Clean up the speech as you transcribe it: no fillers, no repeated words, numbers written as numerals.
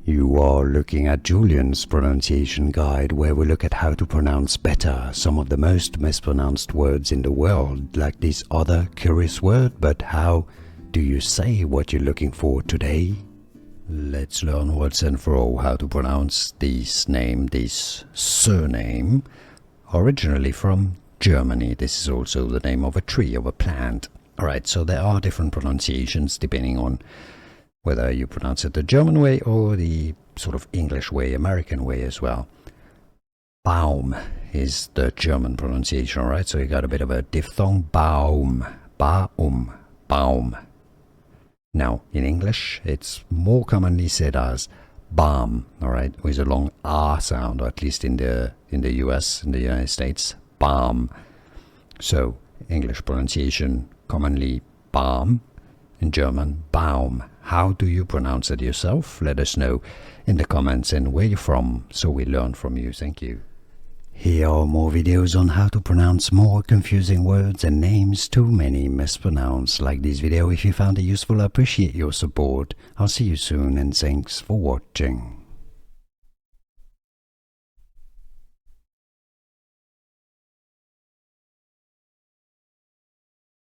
You are looking at Julian's pronunciation guide, where we look at how to pronounce better some of the most mispronounced words in the world, like this other curious word. But how do you say what you're looking for today? Let's learn once and for all how to pronounce this name, this surname, originally from Germany. This is also the name of a tree, of a plant. Alright, so there are different pronunciations depending on whether you pronounce it the German way or the sort of English way, American way as well. Baum is the German pronunciation, alright? So you got a bit of a diphthong, Baum, Baum, Baum. Now, in English, it's more commonly said as Baum, alright, with a long R sound, or at least in the US, in the United States, Baum. So, English pronunciation, commonly Baum, in German, Baum. How do you pronounce it yourself? Let us know in the comments and where you're from, so we learn from you. Thank you. Here are more videos on how to pronounce more confusing words and names too many mispronounced. Like this video if you found it useful. I appreciate your support. I'll see you soon and thanks for watching.